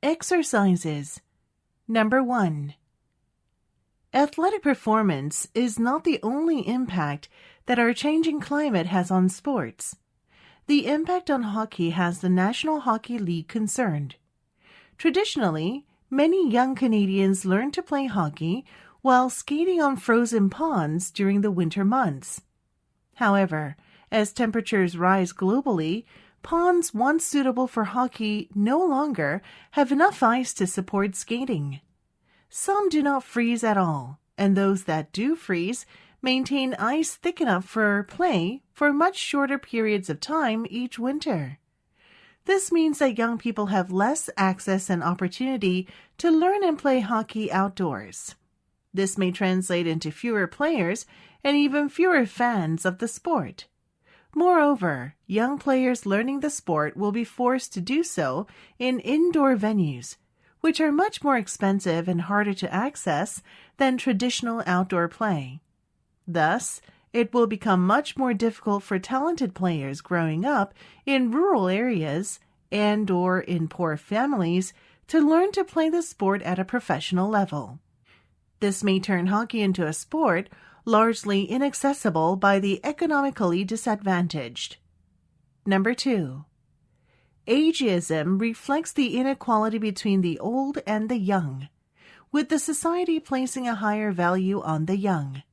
Exercises. Number 1. Athletic performance is not the only impact that our changing climate has on sports. The impact on hockey has the National Hockey League concerned. Traditionally, many young Canadians learn to play hockey while skating on frozen ponds during the winter months. However, as temperatures rise globally, ponds once suitable for hockey no longer have enough ice to support skating. Some do not freeze at all, and those that do freeze maintain ice thick enough for play for much shorter periods of time each winter. This means that young people have less access and opportunity to learn and play hockey outdoors. This may translate into fewer players and even fewer fans of the sport. Moreover, young players learning the sport will be forced to do so in indoor venues, which are much more expensive and harder to access than traditional outdoor play. Thus, it will become much more difficult for talented players growing up in rural areas and/or in poor families to learn to play the sport at a professional level. This may turn hockey into a sport largely inaccessible by the economically disadvantaged. Number 2. Ageism reflects the inequality between the old and the young, with the society placing a higher value on the young.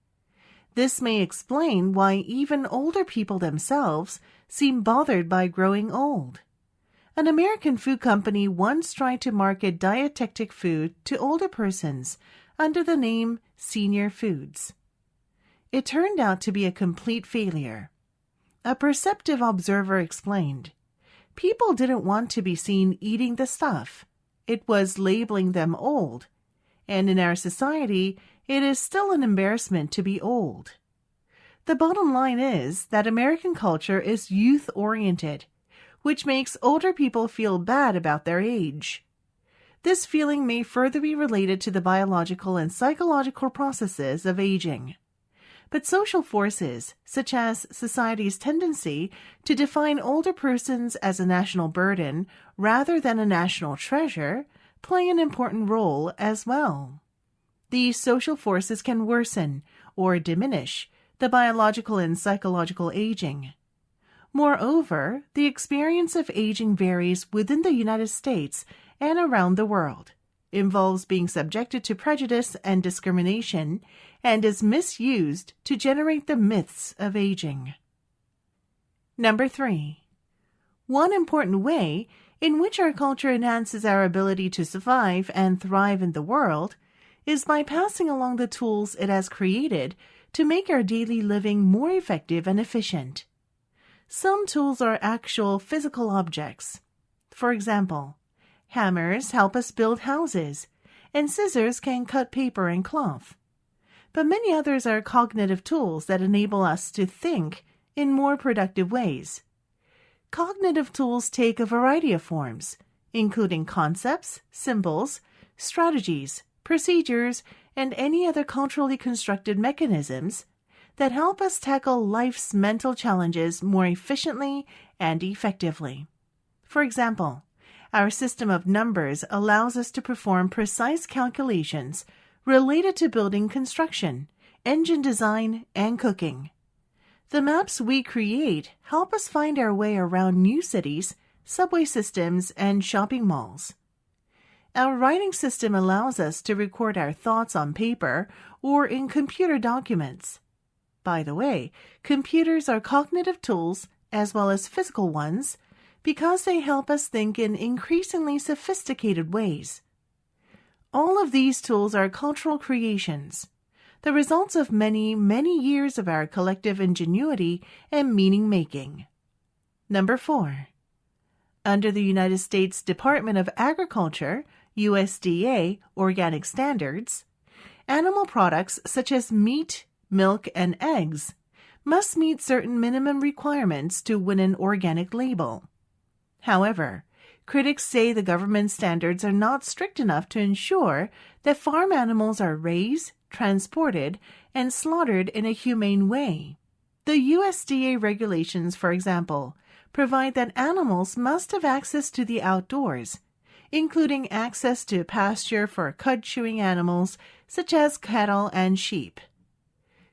This may explain why even older people themselves seem bothered by growing old. An American food company once tried to market dietetic food to older persons under the name Senior Foods. It turned out to be a complete failure. A perceptive observer explained, "People didn't want to be seen eating the stuff. It was labeling them old. And in our society, it is still an embarrassment to be old." The bottom line is that American culture is youth-oriented, which makes older people feel bad about their age. This feeling may further be related to the biological and psychological processes of aging. But social forces, such as society's tendency to define older persons as a national burden rather than a national treasure, play an important role as well. These social forces can worsen or diminish the biological and psychological aging. Moreover, the experience of aging varies within the United States and around the world, involves being subjected to prejudice and discrimination, and is misused to generate the myths of aging. Number 3. One important way in which our culture enhances our ability to survive and thrive in the world is by passing along the tools it has created to make our daily living more effective and efficient. Some tools are actual physical objects. For example, hammers help us build houses, and scissors can cut paper and cloth. But many others are cognitive tools that enable us to think in more productive ways. Cognitive tools take a variety of forms, including concepts, symbols, strategies, procedures, and any other culturally constructed mechanisms that help us tackle life's mental challenges more efficiently and effectively. For example, our system of numbers allows us to perform precise calculations related to building construction, engine design, and cooking. The maps we create help us find our way around new cities, subway systems, and shopping malls. Our writing system allows us to record our thoughts on paper or in computer documents. By the way, computers are cognitive tools as well as physical ones because they help us think in increasingly sophisticated ways. All of these tools are cultural creations, the results of many, many years of our collective ingenuity and meaning-making. Number 4. Under the United States Department of Agriculture, USDA, organic standards, animal products such as meat, milk, and eggs must meet certain minimum requirements to win an organic label. However, critics say the government standards are not strict enough to ensure that farm animals are raised, transported, and slaughtered in a humane way. The USDA regulations, for example, provide that animals must have access to the outdoors, including access to pasture for cud-chewing animals such as cattle and sheep.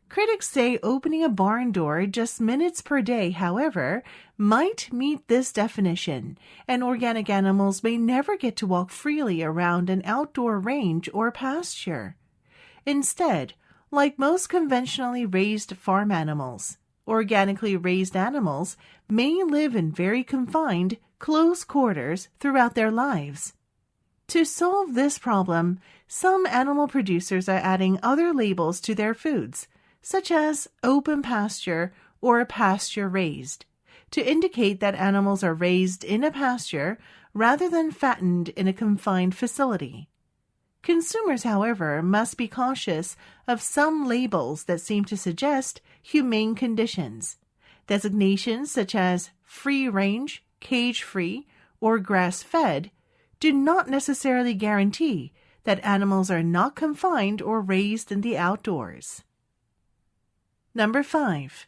Critics say opening a barn door just minutes per day, however, might meet this definition, and organic animals may never get to walk freely around an outdoor range or pasture. Instead, like most conventionally raised farm animals, organically raised animals may live in very confined, close quarters throughout their lives. To solve this problem, some animal producers are adding other labels to their foods, such as open pasture or pasture raised, to indicate that animals are raised in a pasture rather than fattened in a confined facility. Consumers, however, must be cautious of some labels that seem to suggest humane conditions. Designations such as free-range, cage-free, or grass-fed do not necessarily guarantee that animals are not confined or raised in the outdoors. Number 5.